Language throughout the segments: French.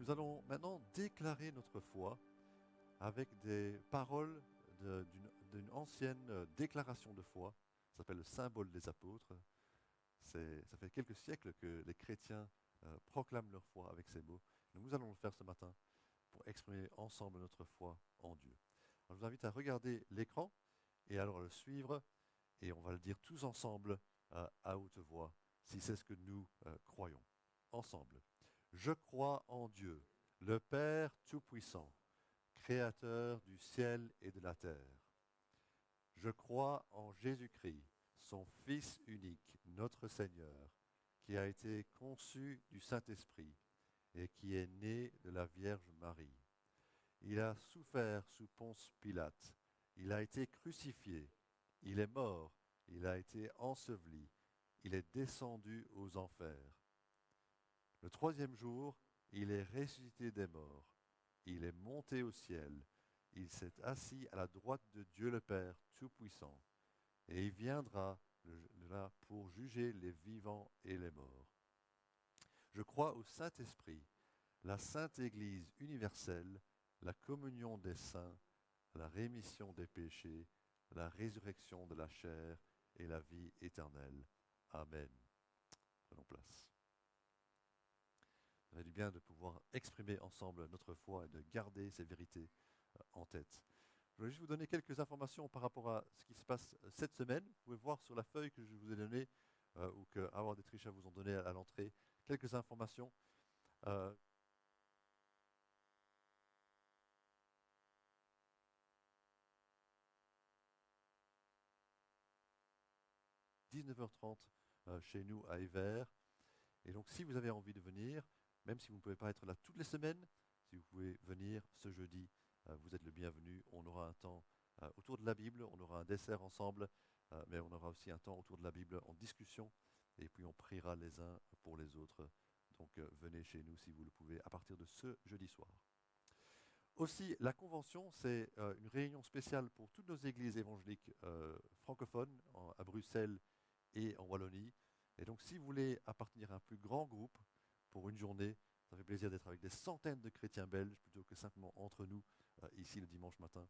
nous allons maintenant déclarer notre foi avec des paroles d'une ancienne déclaration de foi. Ça s'appelle le symbole des apôtres. Ça fait quelques siècles que les chrétiens proclament leur foi avec ces mots. Nous allons le faire ce matin pour exprimer ensemble notre foi en Dieu. Alors, je vous invite à regarder l'écran et alors à le suivre et on va le dire tous ensemble à haute voix si c'est ce que nous croyons. Ensemble. Je crois en Dieu, le Père Tout-Puissant, Créateur du ciel et de la terre. Je crois en Jésus-Christ, son Fils unique, notre Seigneur, qui a été conçu du Saint-Esprit et qui est né de la Vierge Marie. Il a souffert sous Ponce Pilate, il a été crucifié, il est mort, il a été enseveli, il est descendu aux enfers. Le troisième jour, il est ressuscité des morts, il est monté au ciel, il s'est assis à la droite de Dieu le Père Tout-Puissant, et il viendra là pour juger les vivants et les morts. Je crois au Saint-Esprit, la Sainte Église universelle, la communion des saints, la rémission des péchés, la résurrection de la chair et la vie éternelle. Amen. Prenons place. Ça fait du bien de pouvoir exprimer ensemble notre foi et de garder ces vérités en tête. Je voulais juste vous donner quelques informations par rapport à ce qui se passe cette semaine. Vous pouvez voir sur la feuille que je vous ai donnée, ou que Avoir des Trichas vous ont donné à l'entrée, quelques informations. 19h30 chez nous à Evere. Et donc si vous avez envie de venir, même si vous ne pouvez pas être là toutes les semaines, si vous pouvez venir ce jeudi, vous êtes le bienvenu. On aura un temps autour de la Bible, on aura un dessert ensemble, mais on aura aussi un temps autour de la Bible en discussion, et puis on priera les uns pour les autres. Donc venez chez nous si vous le pouvez à partir de ce jeudi soir. Aussi, la convention, c'est une réunion spéciale pour toutes nos églises évangéliques francophones à Bruxelles et en Wallonie. Et donc, si vous voulez appartenir à un plus grand groupe pour une journée, ça fait plaisir d'être avec des centaines de chrétiens belges plutôt que simplement entre nous ici le dimanche matin.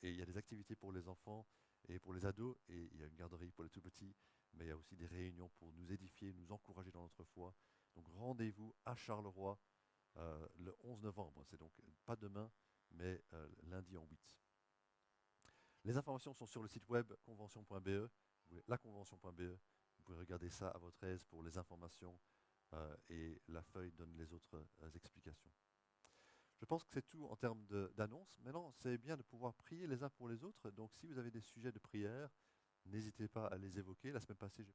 Et il y a des activités pour les enfants et pour les ados, et il y a une garderie pour les tout petits, mais il y a aussi des réunions pour nous édifier, nous encourager dans notre foi. Donc rendez-vous à Charleroi le 11 novembre. C'est donc pas demain, mais lundi en 8. Les informations sont sur le site web convention.be, laconvention.be. Vous pouvez regarder ça à votre aise pour les informations et la feuille donne les autres explications. Je pense que c'est tout en termes d'annonces. Maintenant, c'est bien de pouvoir prier les uns pour les autres. Donc, si vous avez des sujets de prière, n'hésitez pas à les évoquer. La semaine passée, j'ai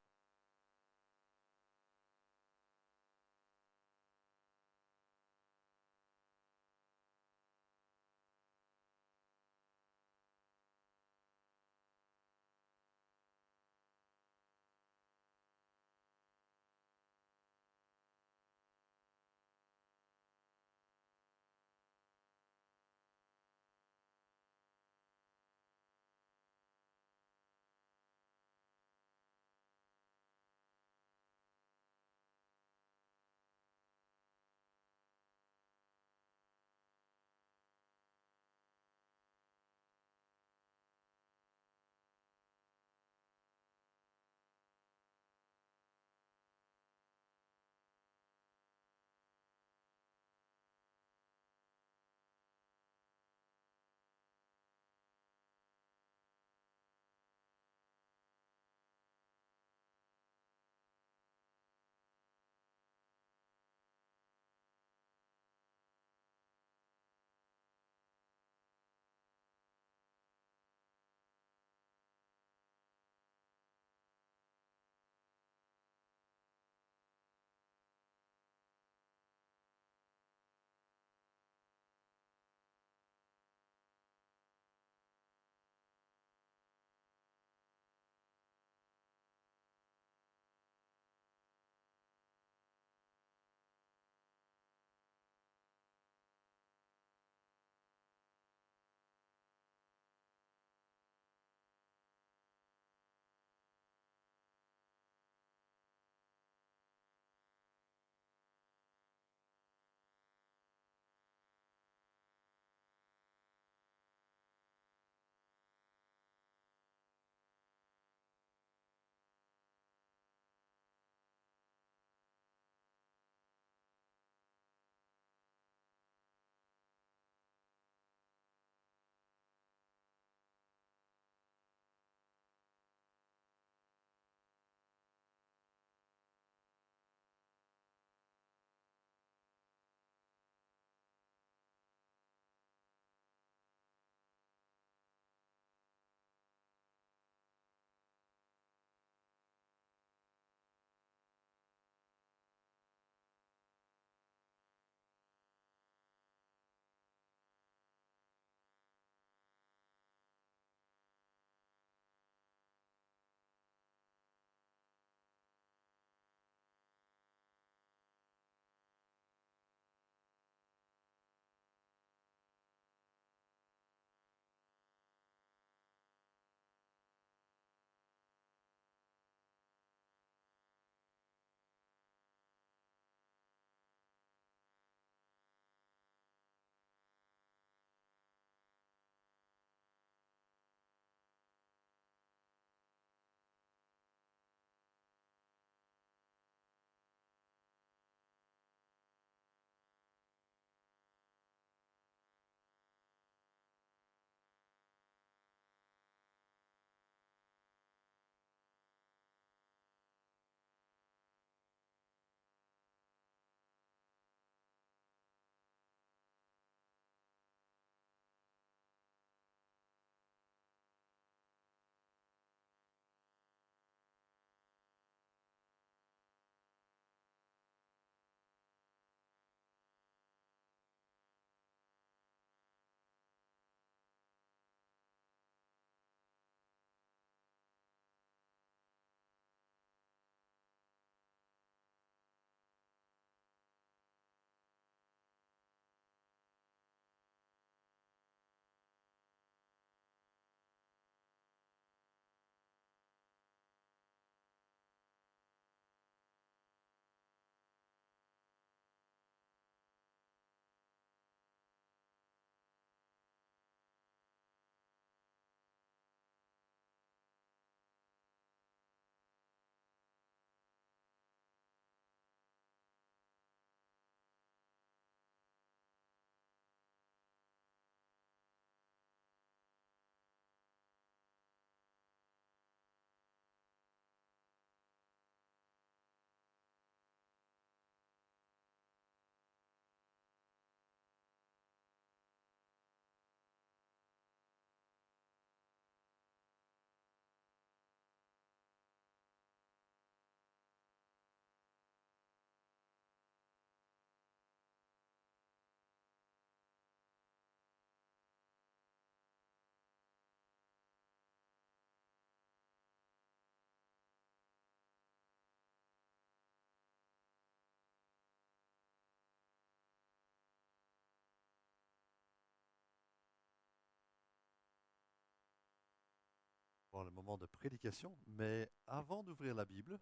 moment de prédication, mais avant d'ouvrir la Bible,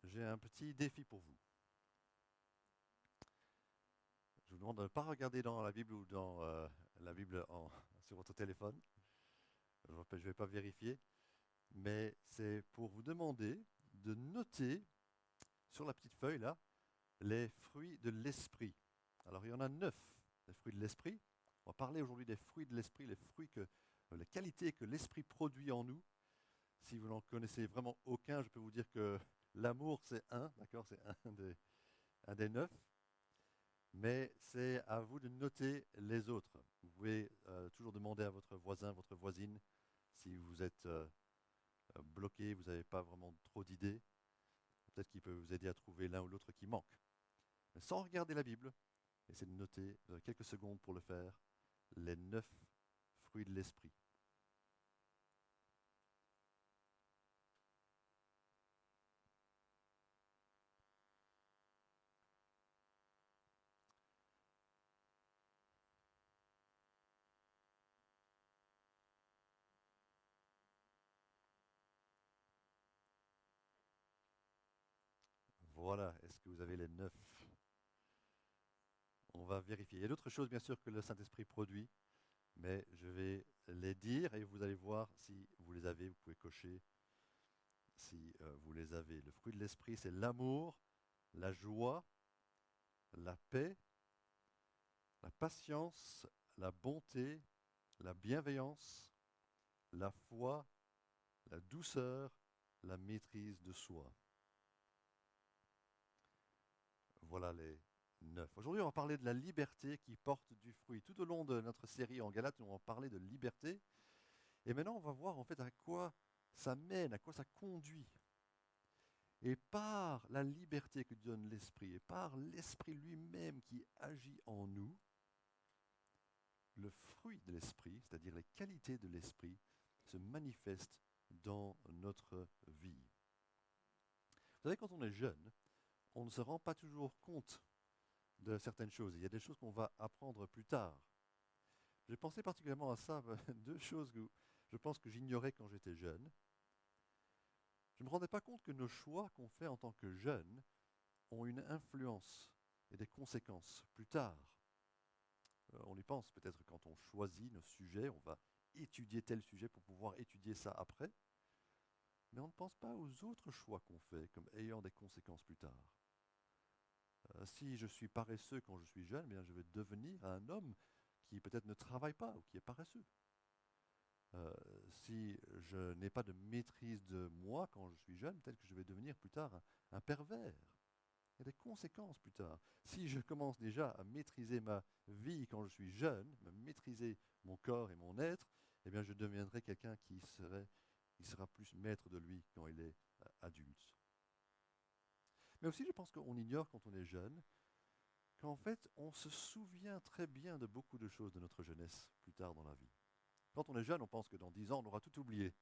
j'ai un petit défi pour vous. Je vous demande de ne pas regarder dans la Bible ou dans la Bible sur votre téléphone. Je ne vais pas vérifier, mais c'est pour vous demander de noter sur la petite feuille là les fruits de l'esprit. Alors il y en a 9, les fruits de l'esprit. On va parler aujourd'hui des fruits de l'esprit, les qualités que l'esprit produit en nous. Si vous n'en connaissez vraiment aucun, je peux vous dire que l'amour c'est d'accord, c'est un des 9. Mais c'est à vous de noter les autres. Vous pouvez toujours demander à votre voisin, votre voisine, si vous êtes bloqué, vous n'avez pas vraiment trop d'idées. Peut-être qu'il peut vous aider à trouver l'un ou l'autre qui manque. Mais sans regarder la Bible, essayez de noter, vous avez quelques secondes pour le faire, les 9 fruits de l'esprit. Voilà, est-ce que vous avez les 9? On va vérifier. Il y a d'autres choses, bien sûr, que le Saint-Esprit produit, mais je vais les dire et vous allez voir si vous les avez. Vous pouvez cocher si vous les avez. Le fruit de l'Esprit, c'est l'amour, la joie, la paix, la patience, la bonté, la bienveillance, la foi, la douceur, la maîtrise de soi. Voilà les 9. Aujourd'hui, on va parler de la liberté qui porte du fruit. Tout au long de notre série en Galates, on va parler de liberté. Et maintenant, on va voir en fait à quoi ça mène, à quoi ça conduit. Et par la liberté que donne l'Esprit, et par l'Esprit lui-même qui agit en nous, le fruit de l'Esprit, c'est-à-dire les qualités de l'Esprit, se manifestent dans notre vie. Vous savez, quand on est jeune, on ne se rend pas toujours compte de certaines choses. Il y a des choses qu'on va apprendre plus tard. J'ai pensé particulièrement à ça, deux choses que je pense que j'ignorais quand j'étais jeune. Je ne me rendais pas compte que nos choix qu'on fait en tant que jeune ont une influence et des conséquences plus tard. On y pense peut-être quand on choisit nos sujets, on va étudier tel sujet pour pouvoir étudier ça après. Mais on ne pense pas aux autres choix qu'on fait comme ayant des conséquences plus tard. Si je suis paresseux quand je suis jeune, eh bien je vais devenir un homme qui peut-être ne travaille pas ou qui est paresseux. Si je n'ai pas de maîtrise de moi quand je suis jeune, peut-être que je vais devenir plus tard un pervers. Il y a des conséquences plus tard. Si je commence déjà à maîtriser ma vie quand je suis jeune, à maîtriser mon corps et mon être, eh bien je deviendrai quelqu'un qui sera plus maître de lui quand il est adulte. Mais aussi, je pense qu'on ignore quand on est jeune qu'en fait, on se souvient très bien de beaucoup de choses de notre jeunesse plus tard dans la vie. Quand on est jeune, on pense que dans 10 ans, on aura tout oublié.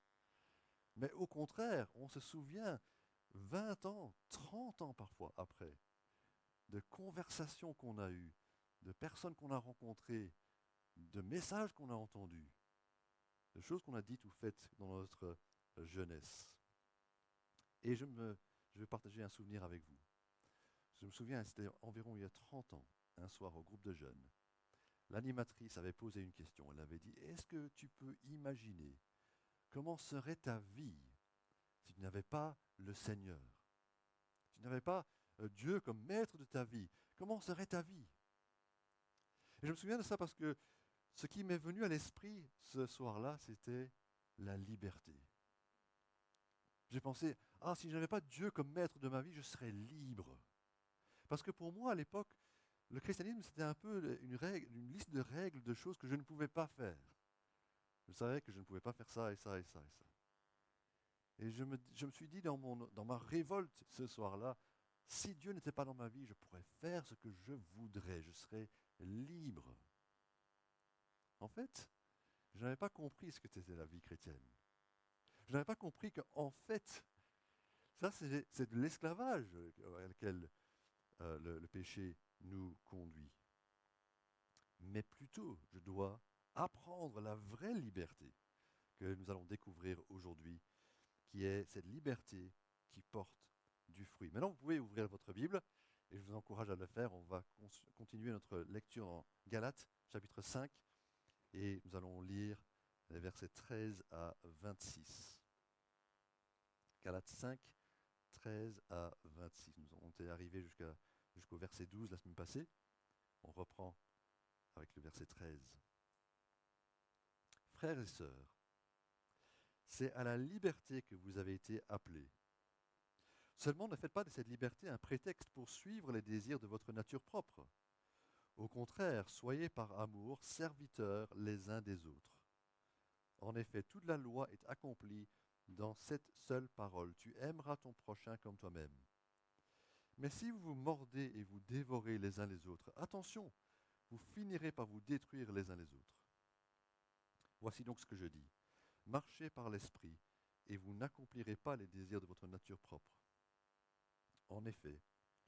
Mais au contraire, on se souvient 20 ans, 30 ans parfois après, de conversations qu'on a eues, de personnes qu'on a rencontrées, de messages qu'on a entendus, de choses qu'on a dites ou faites dans notre jeunesse. Et je vais partager un souvenir avec vous. Je me souviens, c'était environ il y a 30 ans, un soir au groupe de jeunes. L'animatrice avait posé une question. Elle avait dit, est-ce que tu peux imaginer comment serait ta vie si tu n'avais pas le Seigneur? Si tu n'avais pas Dieu comme maître de ta vie, comment serait ta vie? Et je me souviens de ça parce que ce qui m'est venu à l'esprit ce soir-là, c'était la liberté. J'ai pensé, si je n'avais pas Dieu comme maître de ma vie, je serais libre. Parce que pour moi, à l'époque, le christianisme, c'était un peu une liste de règles, de choses que je ne pouvais pas faire. Je savais que je ne pouvais pas faire ça et ça et ça et ça. Et je me suis dit dans ma révolte ce soir-là, si Dieu n'était pas dans ma vie, je pourrais faire ce que je voudrais, je serais libre. En fait, je n'avais pas compris ce que c'était la vie chrétienne. Je n'avais pas compris qu'en fait, ça c'est de l'esclavage à lequel le péché nous conduit. Mais plutôt, je dois apprendre la vraie liberté que nous allons découvrir aujourd'hui, qui est cette liberté qui porte du fruit. Maintenant, vous pouvez ouvrir votre Bible, et je vous encourage à le faire. On va continuer notre lecture en Galates, chapitre 5, et nous allons lire les versets 13 à 26. Galates 5, 13 à 26. On est arrivé jusqu'au verset 12 la semaine passée. On reprend avec le verset 13. Frères et sœurs, c'est à la liberté que vous avez été appelés. Seulement ne faites pas de cette liberté un prétexte pour suivre les désirs de votre nature propre. Au contraire, soyez par amour serviteurs les uns des autres. En effet, toute la loi est accomplie dans cette seule parole. Tu aimeras ton prochain comme toi-même. Mais si vous vous mordez et vous dévorez les uns les autres, attention, vous finirez par vous détruire les uns les autres. Voici donc ce que je dis. Marchez par l'esprit, et vous n'accomplirez pas les désirs de votre nature propre. En effet,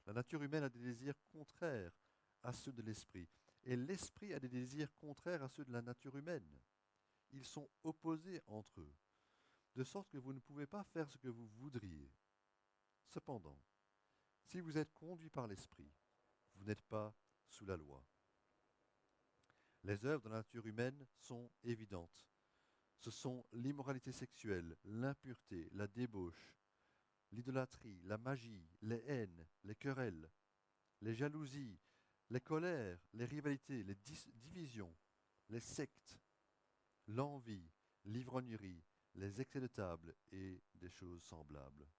la nature humaine a des désirs contraires à ceux de l'esprit, et l'esprit a des désirs contraires à ceux de la nature humaine. Ils sont opposés entre eux, de sorte que vous ne pouvez pas faire ce que vous voudriez. Cependant, si vous êtes conduits par l'esprit, vous n'êtes pas sous la loi. Les œuvres de la nature humaine sont évidentes. Ce sont l'immoralité sexuelle, l'impureté, la débauche, l'idolâtrie, la magie, les haines, les querelles, les jalousies, les colères, les rivalités, les divisions, les sectes, l'envie, l'ivrognerie, les excès de table et des choses semblables.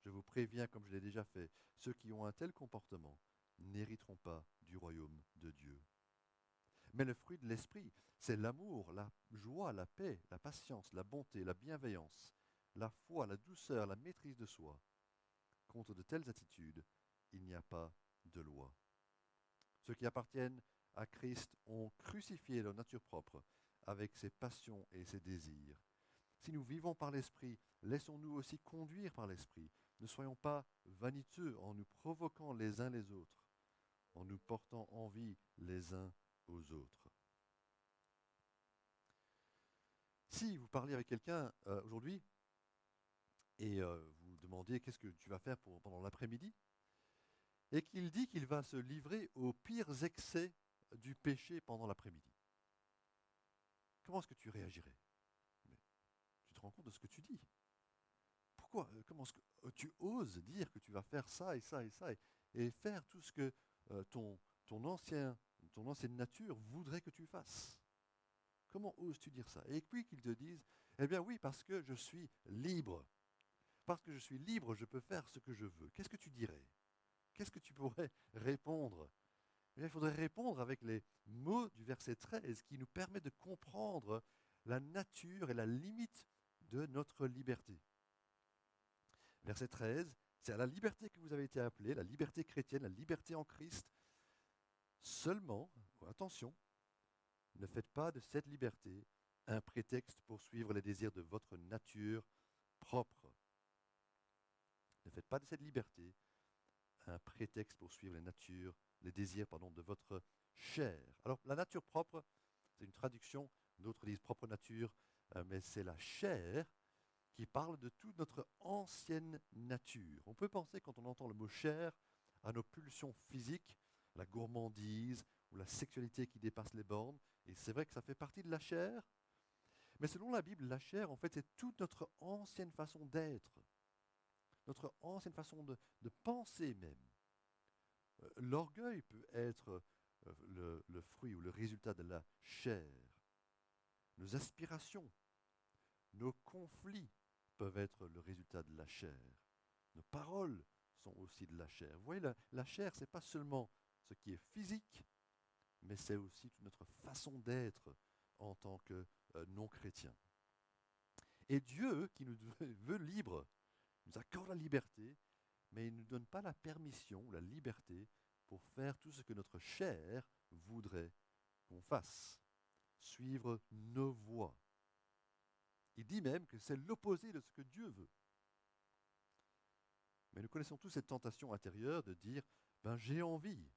Je vous préviens, comme je l'ai déjà fait, ceux qui ont un tel comportement n'hériteront pas du royaume de Dieu. Mais le fruit de l'esprit, c'est l'amour, la joie, la paix, la patience, la bonté, la bienveillance, la foi, la douceur, la maîtrise de soi. Contre de telles attitudes, il n'y a pas de loi. Ceux qui appartiennent à Christ ont crucifié leur nature propre avec ses passions et ses désirs. Si nous vivons par l'Esprit, laissons-nous aussi conduire par l'Esprit. Ne soyons pas vaniteux en nous provoquant les uns les autres, en nous portant envie les uns aux autres. Si vous parlez avec quelqu'un aujourd'hui et vous demandez qu'est-ce que tu vas faire pendant l'après-midi, et qu'il dit qu'il va se livrer aux pires excès du péché pendant l'après-midi, comment est-ce que tu réagirais? Mais tu te rends compte de ce que tu dis? Pourquoi? Comment est-ce que tu oses dire que tu vas faire ça et ça et ça et faire tout ce que ton ancienne nature voudrait que tu fasses? Comment oses-tu dire ça? Et puis qu'ils te disent, eh bien oui, parce que je suis libre. Parce que je suis libre, je peux faire ce que je veux. Qu'est-ce que tu dirais? Qu'est-ce que tu pourrais répondre? Eh bien, il faudrait répondre avec les mots du verset 13 qui nous permet de comprendre la nature et la limite de notre liberté. Verset 13, c'est à la liberté que vous avez été appelés, la liberté chrétienne, la liberté en Christ. Seulement, attention, ne faites pas de cette liberté un prétexte pour suivre les désirs de votre nature propre. Ne faites pas de cette liberté un prétexte pour suivre les désirs de votre chair. Alors, la nature propre, c'est une traduction, d'autres disent propre nature, mais c'est la chair qui parle de toute notre ancienne nature. On peut penser, quand on entend le mot chair, à nos pulsions physiques, la gourmandise ou la sexualité qui dépasse les bornes, et c'est vrai que ça fait partie de la chair, mais selon la Bible, la chair, en fait, c'est toute notre ancienne façon d'être, notre ancienne façon de penser même. L'orgueil peut être le fruit ou le résultat de la chair. Nos aspirations, nos conflits peuvent être le résultat de la chair. Nos paroles sont aussi de la chair. Vous voyez, la chair, ce n'est pas seulement ce qui est physique, mais c'est aussi toute notre façon d'être en tant que non-chrétien. Et Dieu, qui nous veut libres, nous accorde la liberté, mais il ne nous donne pas la permission, la liberté, pour faire tout ce que notre chair voudrait qu'on fasse. Suivre nos voies. Il dit même que c'est l'opposé de ce que Dieu veut. Mais nous connaissons tous cette tentation intérieure de dire, j'ai envie,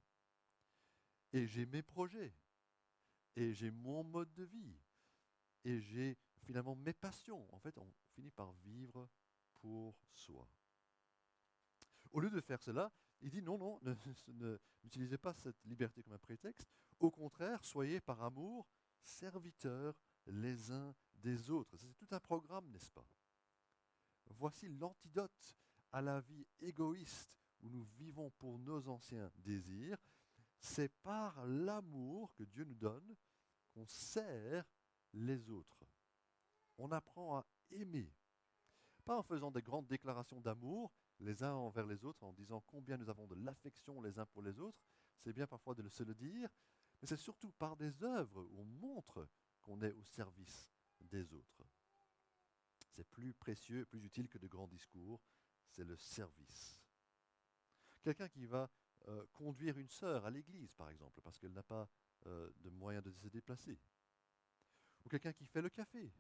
et j'ai mes projets, et j'ai mon mode de vie, et j'ai finalement mes passions. En fait, on finit par vivre pour soi. Au lieu de faire cela, il dit non, non, n'utilisez pas cette liberté comme un prétexte. Au contraire, soyez par amour serviteurs les uns des autres. C'est tout un programme, n'est-ce pas? Voici l'antidote à la vie égoïste où nous vivons pour nos anciens désirs. C'est par l'amour que Dieu nous donne qu'on sert les autres. On apprend à aimer. Pas en faisant des grandes déclarations d'amour les uns envers les autres, en disant combien nous avons de l'affection les uns pour les autres. C'est bien parfois de se le dire, mais c'est surtout par des œuvres où on montre qu'on est au service des autres. C'est plus précieux, plus utile que de grands discours, c'est le service. Quelqu'un qui va conduire une sœur à l'église, par exemple, parce qu'elle n'a pas de moyens de se déplacer. Ou quelqu'un qui fait le café.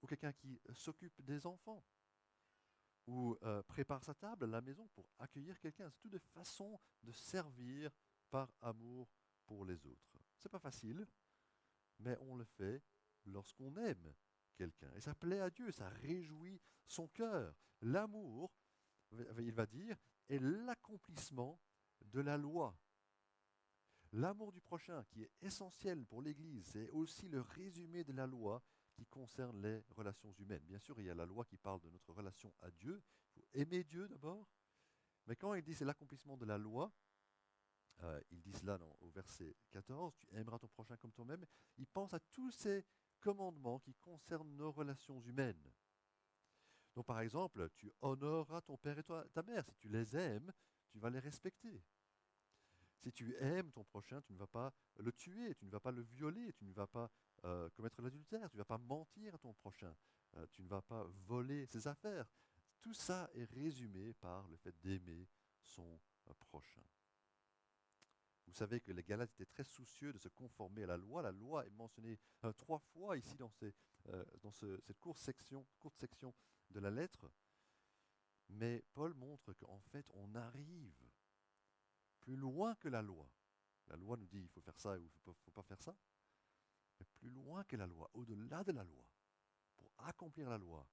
Ou quelqu'un qui s'occupe des enfants. Ou prépare sa table à la maison pour accueillir quelqu'un. C'est tout de façon de servir par amour pour les autres. C'est pas facile, mais on le fait lorsqu'on aime quelqu'un. Et ça plaît à Dieu, ça réjouit son cœur. L'amour, il va dire, est l'accomplissement de la loi. L'amour du prochain, qui est essentiel pour l'Église, c'est aussi le résumé de la loi qui concerne les relations humaines. Bien sûr, il y a la loi qui parle de notre relation à Dieu. Il faut aimer Dieu d'abord. Mais quand il dit c'est l'accomplissement de la loi, il dit cela au verset 14, tu aimeras ton prochain comme toi-même. Il pense à tous ces commandements qui concernent nos relations humaines. Donc par exemple, tu honoreras ton père et ta mère. Si tu les aimes, tu vas les respecter. Si tu aimes ton prochain, tu ne vas pas le tuer, tu ne vas pas le violer, tu ne vas pas commettre l'adultère, tu ne vas pas mentir à ton prochain, tu ne vas pas voler ses affaires. Tout ça est résumé par le fait d'aimer son prochain. Vous savez que les Galates étaient très soucieux de se conformer à la loi. La loi est mentionnée 3 fois ici dans cette courte section de la lettre. Mais Paul montre qu'en fait, on arrive plus loin que la loi. La loi nous dit il faut faire ça ou il ne faut pas faire ça. Mais plus loin que la loi, au-delà de la loi, pour accomplir la loi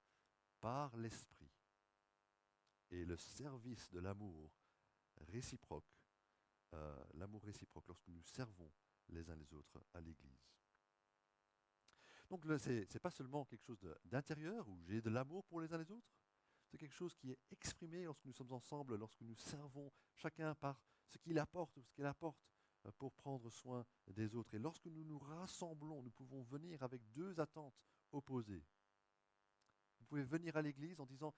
par l'esprit et le service de l'amour réciproque, lorsque nous servons les uns les autres à l'Église. Donc ce n'est pas seulement quelque chose d'intérieur où j'ai de l'amour pour les uns les autres, c'est quelque chose qui est exprimé lorsque nous sommes ensemble, lorsque nous servons chacun par ce qu'il apporte ou ce qu'elle apporte pour prendre soin des autres. Et lorsque nous nous rassemblons, nous pouvons venir avec 2 attentes opposées. Vous pouvez venir à l'église en disant,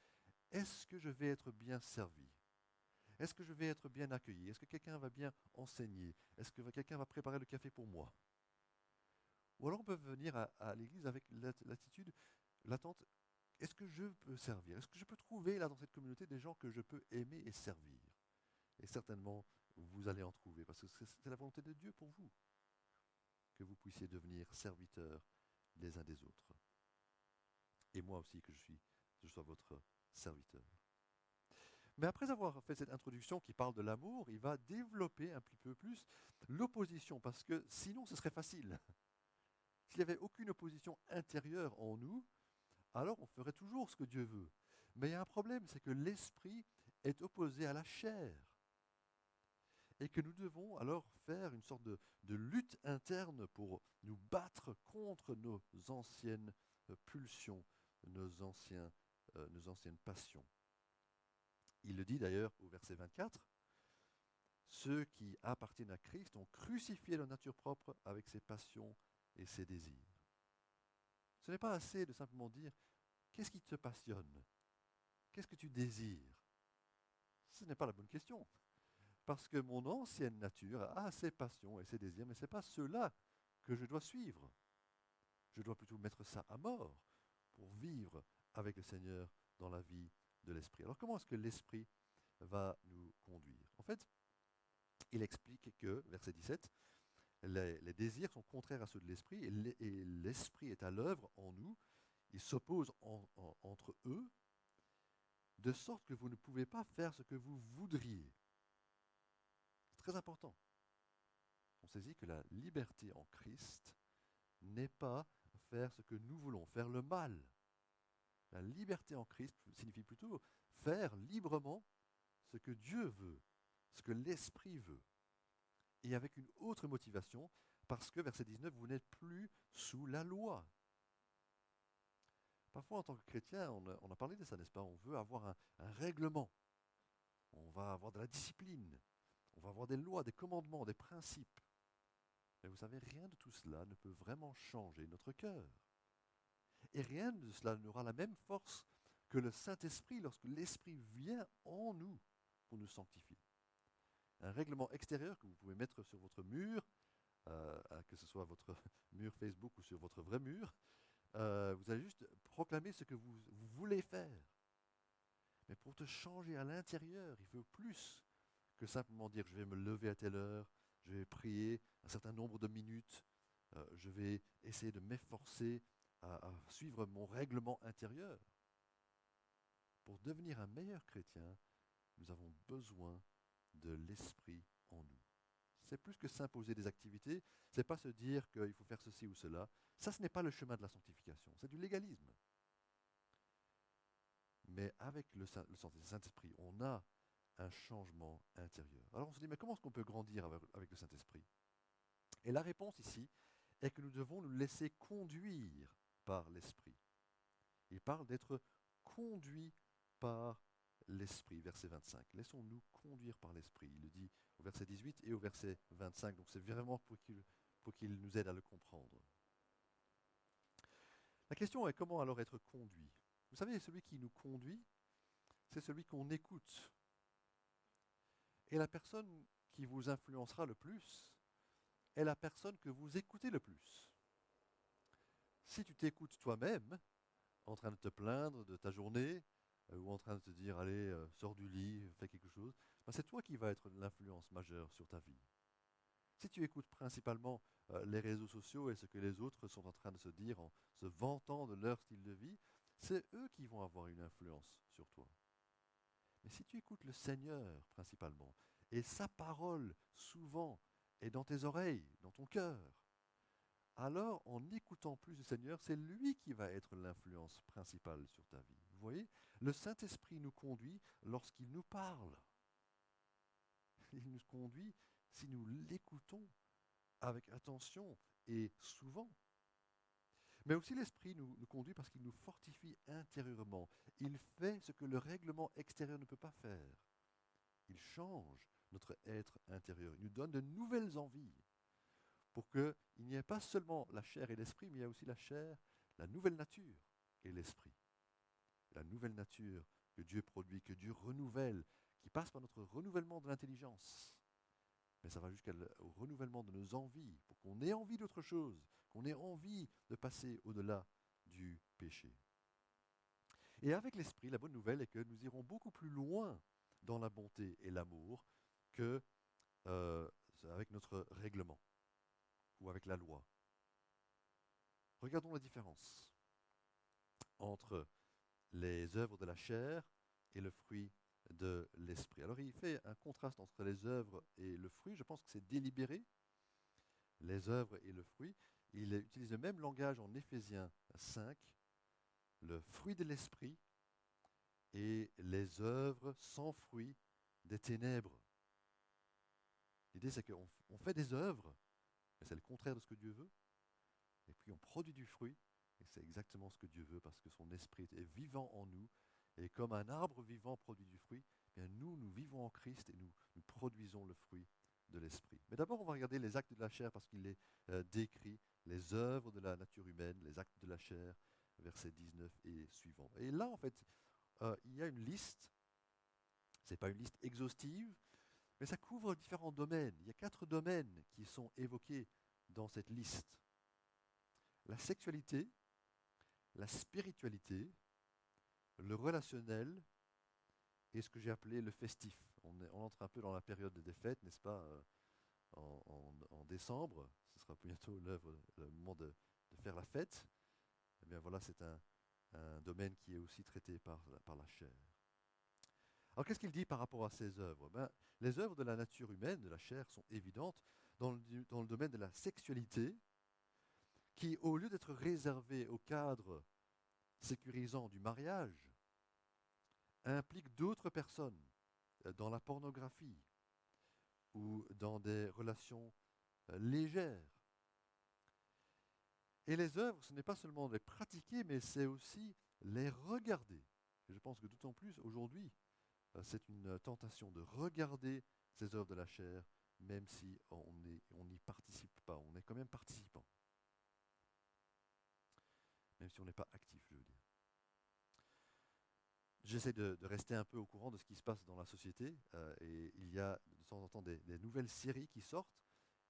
est-ce que je vais être bien servi? Est-ce que je vais être bien accueilli? Est-ce que quelqu'un va bien enseigner? Est-ce que quelqu'un va préparer le café pour moi? Ou alors on peut venir à l'église avec l'attitude, l'attente, est-ce que je peux servir? Est-ce que je peux trouver là dans cette communauté des gens que je peux aimer et servir? Et certainement, vous allez en trouver, parce que c'est la volonté de Dieu pour vous, que vous puissiez devenir serviteurs les uns des autres. Et moi aussi, que je sois votre serviteur. Mais après avoir fait cette introduction qui parle de l'amour, il va développer un petit peu plus l'opposition, parce que sinon ce serait facile. S'il n'y avait aucune opposition intérieure en nous, alors on ferait toujours ce que Dieu veut. Mais il y a un problème, c'est que l'esprit est opposé à la chair. Et que nous devons alors faire une sorte de lutte interne pour nous battre contre nos anciennes pulsions, nos anciennes passions. Il le dit d'ailleurs au verset 24, « Ceux qui appartiennent à Christ ont crucifié leur nature propre avec ses passions et ses désirs. » Ce n'est pas assez de simplement dire « Qu'est-ce qui te passionne? Qu'est-ce que tu désires ?» Ce n'est pas la bonne question. Parce que mon ancienne nature a ses passions et ses désirs, mais ce n'est pas ceux-là que je dois suivre. Je dois plutôt mettre ça à mort pour vivre avec le Seigneur dans la vie de l'Esprit. Alors comment est-ce que l'Esprit va nous conduire? En fait, il explique que, verset 17, les désirs sont contraires à ceux de l'Esprit et l'Esprit est à l'œuvre en nous. Il s'oppose entre eux, de sorte que vous ne pouvez pas faire ce que vous voudriez. C'est très important. on saisit que la liberté en Christ n'est pas faire ce que nous voulons, faire le mal. La liberté en Christ signifie plutôt faire librement ce que Dieu veut, ce que l'Esprit veut. Et avec une autre motivation, parce que, verset 19, vous n'êtes plus sous la loi. Parfois, en tant que chrétien, on a parlé de ça, n'est-ce pas? On veut avoir un règlement. On va avoir de la discipline. On va avoir des lois, des commandements, des principes. Mais vous savez, rien de tout cela ne peut vraiment changer notre cœur. Et rien de cela n'aura la même force que le Saint-Esprit lorsque l'Esprit vient en nous pour nous sanctifier. Un règlement extérieur que vous pouvez mettre sur votre mur, que ce soit votre mur Facebook ou sur votre vrai mur, vous allez juste proclamer ce que vous voulez faire. Mais pour te changer à l'intérieur, il faut plus que simplement dire je vais me lever à telle heure, je vais prier un certain nombre de minutes, je vais essayer de m'efforcer à suivre mon règlement intérieur. Pour devenir un meilleur chrétien, nous avons besoin de l'Esprit en nous. C'est plus que s'imposer des activités, c'est pas se dire qu'il faut faire ceci ou cela. Ça, ce n'est pas le chemin de la sanctification, c'est du légalisme. Mais avec le Saint-Esprit, on a un changement intérieur. Alors on se dit, mais comment est-ce qu'on peut grandir avec le Saint-Esprit? Et la réponse ici est que nous devons nous laisser conduire par l'Esprit. Il parle d'être conduit par l'Esprit, verset 25. Laissons-nous conduire par l'Esprit. Il le dit au verset 18 et au verset 25. Donc c'est vraiment pour qu'il nous aide à le comprendre. La question est comment alors être conduit? Vous savez, celui qui nous conduit, c'est celui qu'on écoute. Et la personne qui vous influencera le plus est la personne que vous écoutez le plus. Si tu t'écoutes toi-même, en train de te plaindre de ta journée, ou en train de te dire, allez, sors du lit, fais quelque chose, ben c'est toi qui vas être l'influence majeure sur ta vie. Si tu écoutes principalement les réseaux sociaux et ce que les autres sont en train de se dire en se vantant de leur style de vie, c'est eux qui vont avoir une influence sur toi. Mais si tu écoutes le Seigneur principalement, et sa parole souvent est dans tes oreilles, dans ton cœur, alors en écoutant plus le Seigneur, c'est lui qui va être l'influence principale sur ta vie. Vous voyez, le Saint-Esprit nous conduit lorsqu'il nous parle. Il nous conduit si nous l'écoutons avec attention et souvent. Mais aussi l'Esprit nous conduit parce qu'il nous fortifie intérieurement. Il fait ce que le règlement extérieur ne peut pas faire. Il change notre être intérieur. Il nous donne de nouvelles envies pour qu'il n'y ait pas seulement la chair et l'esprit, mais il y a aussi la chair, la nouvelle nature et l'esprit. La nouvelle nature que Dieu produit, que Dieu renouvelle, qui passe par notre renouvellement de l'intelligence. Mais ça va jusqu'au renouvellement de nos envies, pour qu'on ait envie d'autre chose, qu'on ait envie de passer au-delà du péché. Et avec l'esprit, la bonne nouvelle est que nous irons beaucoup plus loin dans la bonté et l'amour que avec notre règlement ou avec la loi. Regardons la différence entre les œuvres de la chair et le fruit de l'esprit. Alors il fait un contraste entre les œuvres et le fruit. Je pense que c'est délibéré, les œuvres et le fruit. Il utilise le même langage en Éphésiens 5, le fruit de l'esprit et les œuvres sans fruit des ténèbres. L'idée c'est qu'on fait des œuvres, mais c'est le contraire de ce que Dieu veut. Et puis on produit du fruit, et c'est exactement ce que Dieu veut, parce que son esprit est vivant en nous. Et comme un arbre vivant produit du fruit, eh bien nous vivons en Christ et nous produisons le fruit de l'esprit. Mais d'abord, on va regarder les actes de la chair, parce qu'il est décrit les œuvres de la nature humaine, les actes de la chair, versets 19 et suivants. Et là, en fait, il y a une liste. Ce n'est pas une liste exhaustive, mais ça couvre différents domaines. Il y a 4 domaines qui sont évoqués dans cette liste. La sexualité, la spiritualité, le relationnel et ce que j'ai appelé le festif. On entre un peu dans la période des fêtes, n'est-ce pas, en décembre. Ce sera bientôt le moment de faire la fête. Eh bien voilà, c'est un domaine qui est aussi traité par la chair. Alors qu'est-ce qu'il dit par rapport à ces œuvres? Les œuvres de la nature humaine, de la chair, sont évidentes. dans le domaine de la sexualité, qui, au lieu d'être réservé au cadre sécurisant du mariage, implique d'autres personnes dans la pornographie ou dans des relations légères. Et les œuvres, ce n'est pas seulement les pratiquer, mais c'est aussi les regarder. Et je pense que d'autant plus aujourd'hui, c'est une tentation de regarder ces œuvres de la chair, même si on n'y participe pas. On est quand même participant. Même si on n'est pas actif, je veux dire. J'essaie de rester un peu au courant de ce qui se passe dans la société, et il y a de temps en temps des nouvelles séries qui sortent,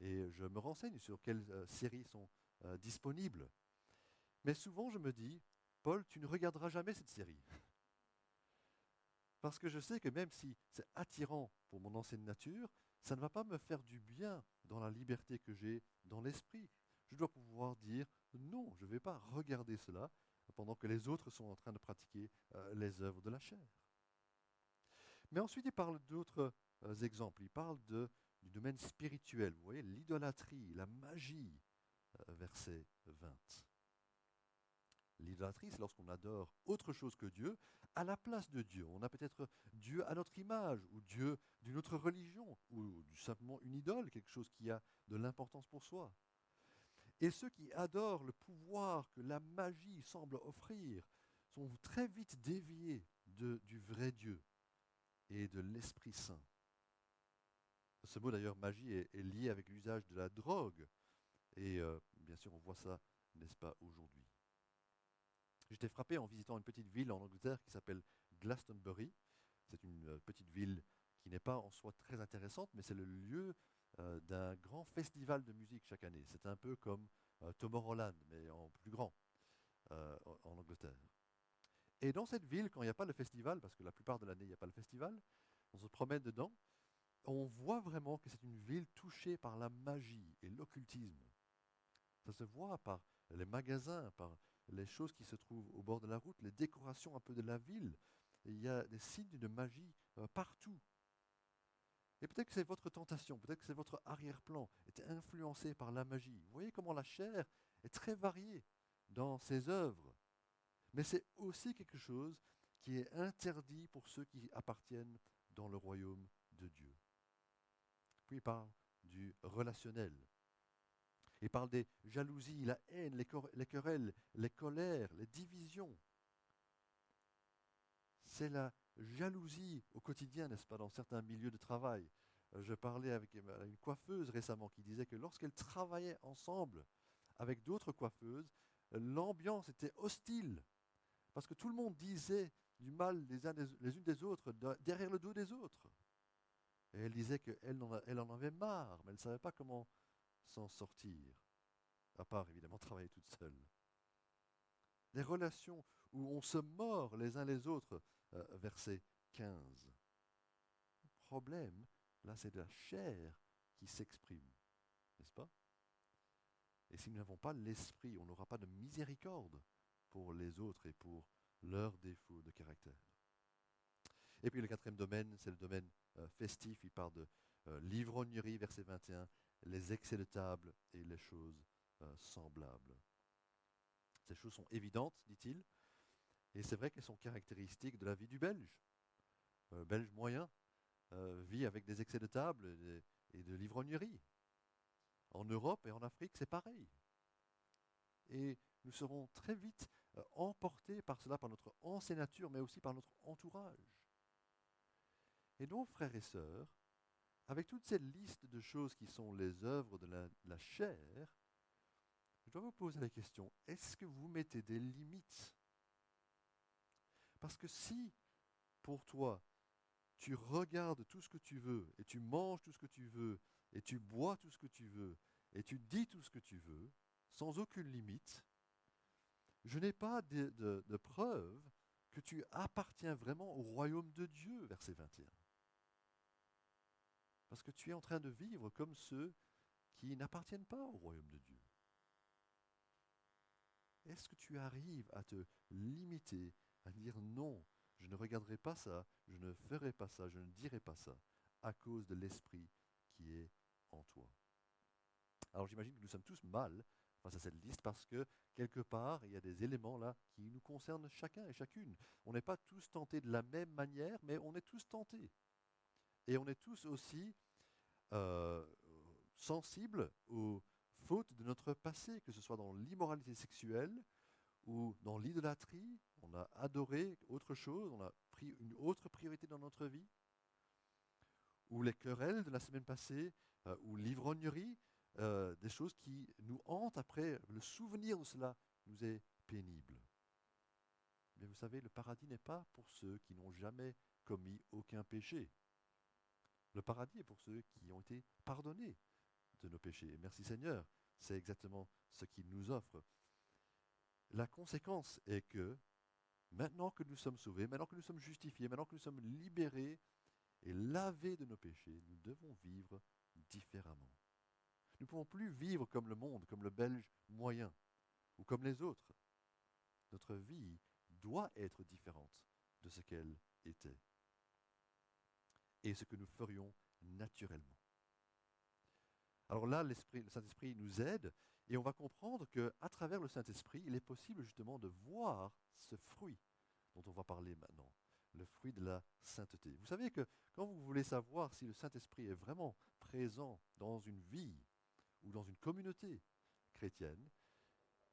et je me renseigne sur quelles séries sont disponibles. Mais souvent, je me dis, Paul, tu ne regarderas jamais cette série. Parce que je sais que même si c'est attirant pour mon ancienne nature, ça ne va pas me faire du bien dans la liberté que j'ai dans l'esprit. Je dois pouvoir dire, non, je ne vais pas regarder cela pendant que les autres sont en train de pratiquer les œuvres de la chair. Mais ensuite, il parle d'autres exemples. Il parle du domaine spirituel. Vous voyez, l'idolâtrie, la magie, verset 20. L'idolâtrie, c'est lorsqu'on adore autre chose que Dieu à la place de Dieu. On a peut-être Dieu à notre image, ou Dieu d'une autre religion, ou simplement une idole, quelque chose qui a de l'importance pour soi. Et ceux qui adorent le pouvoir que la magie semble offrir sont très vite déviés du vrai Dieu et de l'Esprit Saint. Ce mot d'ailleurs, magie, est lié avec l'usage de la drogue. Et bien sûr, on voit ça, n'est-ce pas, aujourd'hui. J'étais frappé en visitant une petite ville en Angleterre qui s'appelle Glastonbury. C'est une petite ville qui n'est pas en soi très intéressante, mais c'est le lieu d'un grand festival de musique chaque année. C'est un peu comme Tomorrowland, mais en plus grand en Angleterre. Et dans cette ville, quand il n'y a pas le festival, parce que la plupart de l'année, il n'y a pas le festival, on se promène dedans, on voit vraiment que c'est une ville touchée par la magie et l'occultisme. Ça se voit par les magasins, par les choses qui se trouvent au bord de la route, les décorations un peu de la ville. Et il y a des signes de magie partout. Et peut-être que c'est votre tentation, peut-être que c'est votre arrière-plan, est influencé par la magie. Vous voyez comment la chair est très variée dans ses œuvres. Mais c'est aussi quelque chose qui est interdit pour ceux qui appartiennent dans le royaume de Dieu. Puis il parle du relationnel. Il parle des jalousies, la haine, les querelles, les colères, les divisions. C'est la jalousie au quotidien, n'est-ce pas, dans certains milieux de travail. Je parlais avec une coiffeuse récemment qui disait que lorsqu'elle travaillait ensemble avec d'autres coiffeuses, l'ambiance était hostile. Parce que tout le monde disait du mal les unes des autres, derrière le dos des autres. Et elle disait qu'elle en avait marre, mais elle ne savait pas comment s'en sortir, à part évidemment travailler toute seule. Des relations où on se mord les uns les autres, verset 15. Le problème, là, c'est de la chair qui s'exprime, n'est-ce pas? Et si nous n'avons pas l'esprit, on n'aura pas de miséricorde pour les autres et pour leurs défauts de caractère. Et puis le quatrième domaine, c'est le domaine festif. Il parle de l'ivrognerie, verset 21, les excès de table et les choses semblables. Ces choses sont évidentes, dit-il, et c'est vrai qu'elles sont caractéristiques de la vie du Belge. Belge moyen vit avec des excès de table et de l'ivrognerie. En Europe et en Afrique, c'est pareil. Et nous serons très vite emportés par cela, par notre ancienne nature, mais aussi par notre entourage. Et donc, frères et sœurs, avec toute cette liste de choses qui sont les œuvres de la chair, je dois vous poser la question, est-ce que vous mettez des limites? Parce que si, pour toi, tu regardes tout ce que tu veux, et tu manges tout ce que tu veux, et tu bois tout ce que tu veux, et tu dis tout ce que tu veux, sans aucune limite, je n'ai pas de preuve que tu appartiens vraiment au royaume de Dieu, verset 21. Parce que tu es en train de vivre comme ceux qui n'appartiennent pas au royaume de Dieu. Est-ce que tu arrives à te limiter, à dire non, je ne regarderai pas ça, je ne ferai pas ça, je ne dirai pas ça, à cause de l'esprit qui est en toi? Alors j'imagine que nous sommes tous mal face à cette liste parce que quelque part, il y a des éléments là qui nous concernent chacun et chacune. On n'est pas tous tentés de la même manière, mais on est tous tentés. Et on est tous aussi euh, sensibles aux fautes de notre passé, que ce soit dans l'immoralité sexuelle ou dans l'idolâtrie. On a adoré autre chose, on a pris une autre priorité dans notre vie, ou les querelles de la semaine passée, ou l'ivrognerie, des choses qui nous hantent après. Le souvenir de cela nous est pénible. Mais vous savez, le paradis n'est pas pour ceux qui n'ont jamais commis aucun péché. Le paradis est pour ceux qui ont été pardonnés de nos péchés. Et merci Seigneur, c'est exactement ce qu'il nous offre. La conséquence est que maintenant que nous sommes sauvés, maintenant que nous sommes justifiés, maintenant que nous sommes libérés et lavés de nos péchés, nous devons vivre différemment. Nous ne pouvons plus vivre comme le monde, comme le Belge moyen ou comme les autres. Notre vie doit être différente de ce qu'elle était et ce que nous ferions naturellement. Alors là, le Saint-Esprit nous aide et on va comprendre qu'à travers le Saint-Esprit, il est possible justement de voir ce fruit dont on va parler maintenant, le fruit de la sainteté. Vous savez que quand vous voulez savoir si le Saint-Esprit est vraiment présent dans une vie ou dans une communauté chrétienne,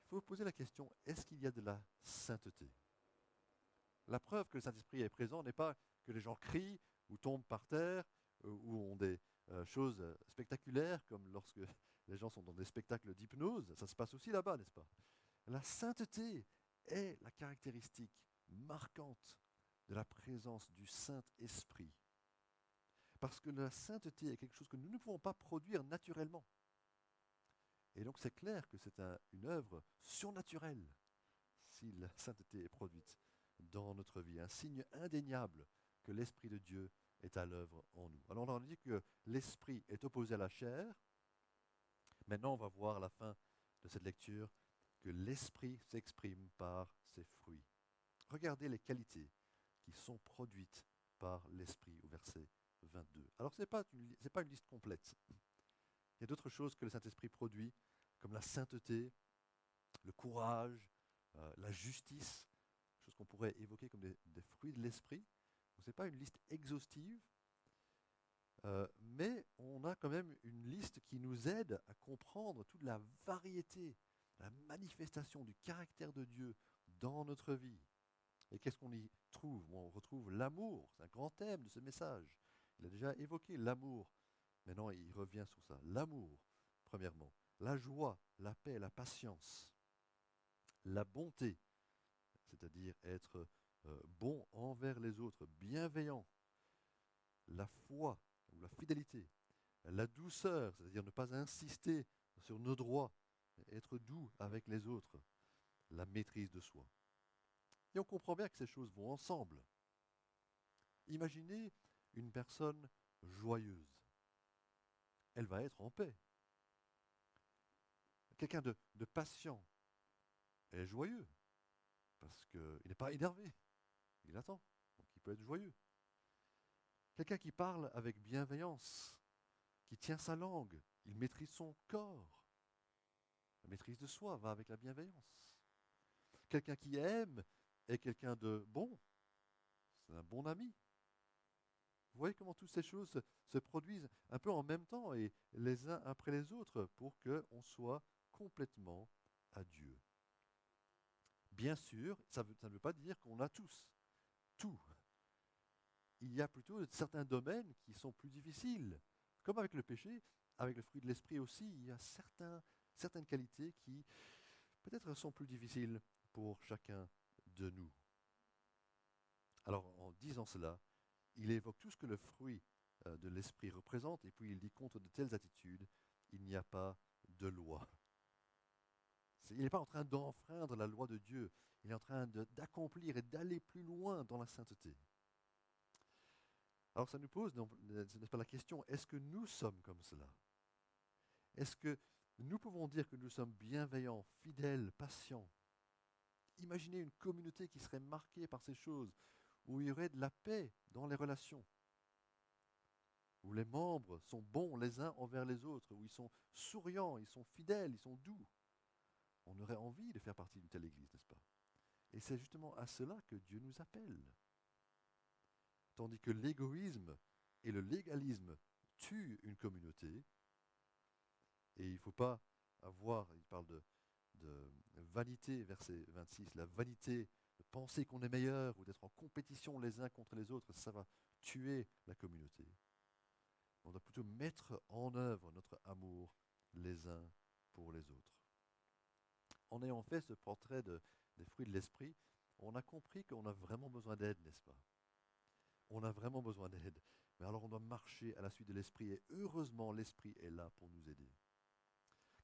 il faut poser la question, est-ce qu'il y a de la sainteté? La preuve que le Saint-Esprit est présent n'est pas que les gens crient ou tombent par terre ou ont des choses spectaculaires, comme lorsque les gens sont dans des spectacles d'hypnose. Ça se passe aussi là-bas, n'est-ce pas? La sainteté est la caractéristique marquante de la présence du Saint-Esprit. Parce que la sainteté est quelque chose que nous ne pouvons pas produire naturellement. Et donc c'est clair que c'est une œuvre surnaturelle si la sainteté est produite dans notre vie, un signe indéniable que l'Esprit de Dieu est à l'œuvre en nous. Alors on a dit que l'Esprit est opposé à la chair. Maintenant on va voir à la fin de cette lecture que l'Esprit s'exprime par ses fruits. Regardez les qualités qui sont produites par l'Esprit au verset 22. Alors ce n'est pas une liste complète. Il y a d'autres choses que le Saint-Esprit produit, comme la sainteté, le courage, la justice, choses qu'on pourrait évoquer comme des fruits de l'Esprit. Ce n'est pas une liste exhaustive, mais on a quand même une liste qui nous aide à comprendre toute la variété, la manifestation du caractère de Dieu dans notre vie. Et qu'est-ce qu'on y trouve? On retrouve l'amour, c'est un grand thème de ce message. Il a déjà évoqué l'amour, maintenant il revient sur ça. L'amour, premièrement, la joie, la paix, la patience, la bonté, c'est-à-dire être bon envers les autres, bienveillant, la foi ou la fidélité, la douceur, c'est-à-dire ne pas insister sur nos droits, être doux avec les autres, la maîtrise de soi. Et on comprend bien que ces choses vont ensemble. Imaginez une personne joyeuse. Elle va être en paix. Quelqu'un de patient est joyeux parce qu'il n'est pas énervé. Il attend, donc il peut être joyeux. Quelqu'un qui parle avec bienveillance, qui tient sa langue, il maîtrise son corps. La maîtrise de soi va avec la bienveillance. Quelqu'un qui aime est quelqu'un de bon. C'est un bon ami. Vous voyez comment toutes ces choses se produisent un peu en même temps et les uns après les autres pour qu'on soit complètement à Dieu. Bien sûr, ça ne veut pas dire qu'on a tous tout. Il y a plutôt certains domaines qui sont plus difficiles. Comme avec le péché, avec le fruit de l'esprit aussi, il y a certaines qualités qui peut-être sont plus difficiles pour chacun de nous. Alors en disant cela, il évoque tout ce que le fruit de l'esprit représente et puis il dit contre de telles attitudes, il n'y a pas de loi. Il n'est pas en train d'enfreindre la loi de Dieu, il est en train d'accomplir et d'aller plus loin dans la sainteté. Alors ça nous pose, n'est-ce pas, la question, est-ce que nous sommes comme cela? Est-ce que nous pouvons dire que nous sommes bienveillants, fidèles, patients? Imaginez une communauté qui serait marquée par ces choses, où il y aurait de la paix dans les relations. où les membres sont bons les uns envers les autres, où ils sont souriants, ils sont fidèles, ils sont doux. On aurait envie de faire partie d'une telle église, n'est-ce pas? Et c'est justement à cela que Dieu nous appelle. Tandis que l'égoïsme et le légalisme tuent une communauté, et il ne faut pas avoir, il parle de vanité, verset 26, la vanité de penser qu'on est meilleur ou d'être en compétition les uns contre les autres, ça va tuer la communauté. On doit plutôt mettre en œuvre notre amour les uns pour les autres. En ayant fait ce portrait des fruits de l'esprit, on a compris qu'on a vraiment besoin d'aide, n'est-ce pas? On a vraiment besoin d'aide. Mais alors on doit marcher à la suite de l'esprit et heureusement l'esprit est là pour nous aider.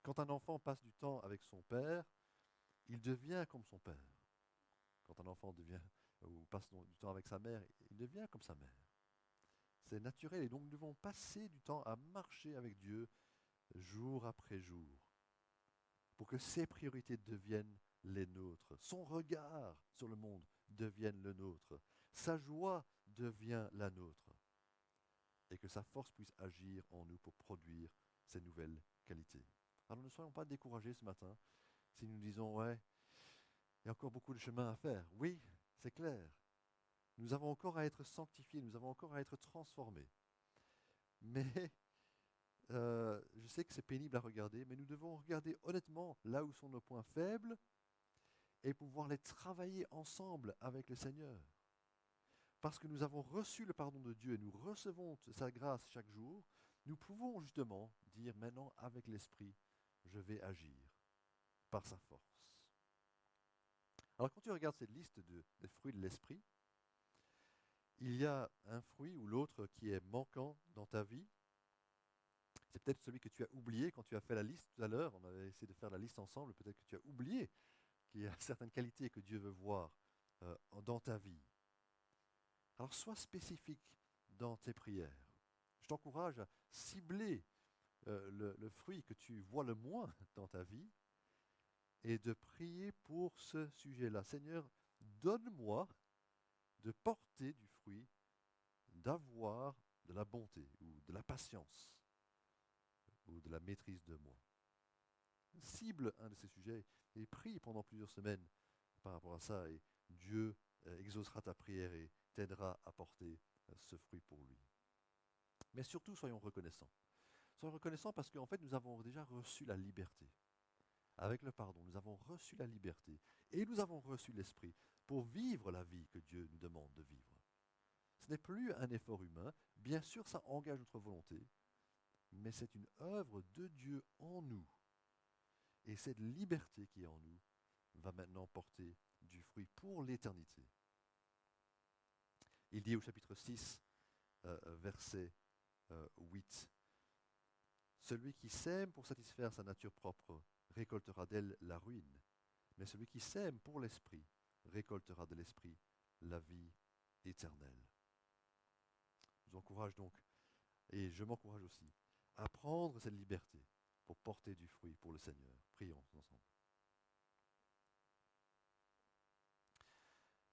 Quand un enfant passe du temps avec son père, il devient comme son père. Quand un enfant passe du temps avec sa mère, il devient comme sa mère. C'est naturel et donc nous devons passer du temps à marcher avec Dieu jour après jour pour que ses priorités deviennent les nôtres. Son regard sur le monde devienne le nôtre. Sa joie devient la nôtre. Et que sa force puisse agir en nous pour produire ces nouvelles qualités. Alors ne soyons pas découragés ce matin si nous disons, ouais, il y a encore beaucoup de chemin à faire. Oui, c'est clair. Nous avons encore à être sanctifiés, nous avons encore à être transformés. Mais je sais que c'est pénible à regarder, mais nous devons regarder honnêtement là où sont nos points faibles et pouvoir les travailler ensemble avec le Seigneur. Parce que nous avons reçu le pardon de Dieu et nous recevons sa grâce chaque jour, nous pouvons justement dire maintenant avec l'Esprit, je vais agir par sa force. Alors quand tu regardes cette liste des fruits de l'Esprit, il y a un fruit ou l'autre qui est manquant dans ta vie. C'est peut-être celui que tu as oublié quand tu as fait la liste tout à l'heure. On avait essayé de faire la liste ensemble. Peut-être que tu as oublié qu'il y a certaines qualités que Dieu veut voir dans ta vie. Alors sois spécifique dans tes prières. Je t'encourage à cibler le fruit que tu vois le moins dans ta vie et de prier pour ce sujet-là. Seigneur, donne-moi de porter du fruit, d'avoir de la bonté ou de la patience ou de la maîtrise de moi. Cible un de ces sujets et prie pendant plusieurs semaines par rapport à ça et Dieu exaucera ta prière et t'aidera à porter ce fruit pour lui. Mais surtout, soyons reconnaissants. Soyons reconnaissants parce qu'en fait, nous avons déjà reçu la liberté. Avec le pardon, nous avons reçu la liberté et nous avons reçu l'Esprit pour vivre la vie que Dieu nous demande de vivre. Ce n'est plus un effort humain. Bien sûr, ça engage notre volonté, mais c'est une œuvre de Dieu en nous. Et cette liberté qui est en nous va maintenant porter du fruit pour l'éternité. Il dit au chapitre 6, verset 8, « Celui qui sème pour satisfaire sa nature propre récoltera d'elle la ruine, mais celui qui sème pour l'esprit récoltera de l'esprit la vie éternelle. » Je vous encourage donc, et je m'encourage aussi, à prendre cette liberté pour porter du fruit pour le Seigneur. Prions ensemble.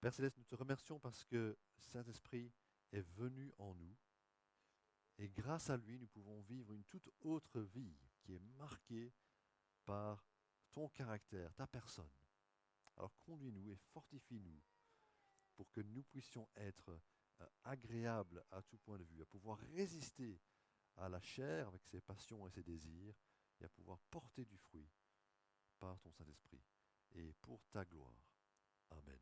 Père Céleste, nous te remercions parce que Saint-Esprit est venu en nous et grâce à lui, nous pouvons vivre une toute autre vie qui est marquée par ton caractère, ta personne. Alors conduis-nous et fortifie-nous pour que nous puissions être agréables à tout point de vue, à pouvoir résister à la chair avec ses passions et ses désirs et à pouvoir porter du fruit par ton Saint-Esprit et pour ta gloire. Amen.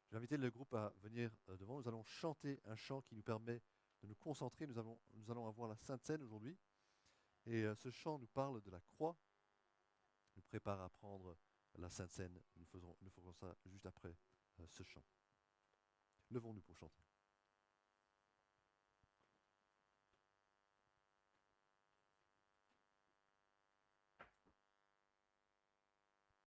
Je vais inviter le groupe à venir devant. Nous allons chanter un chant qui nous permet de nous concentrer. Nous allons avoir la Sainte Seine aujourd'hui. Et ce chant nous parle de la croix, nous prépare à prendre la Sainte Seine. Nous ferons ça juste après ce chant. Levons-nous pour chanter.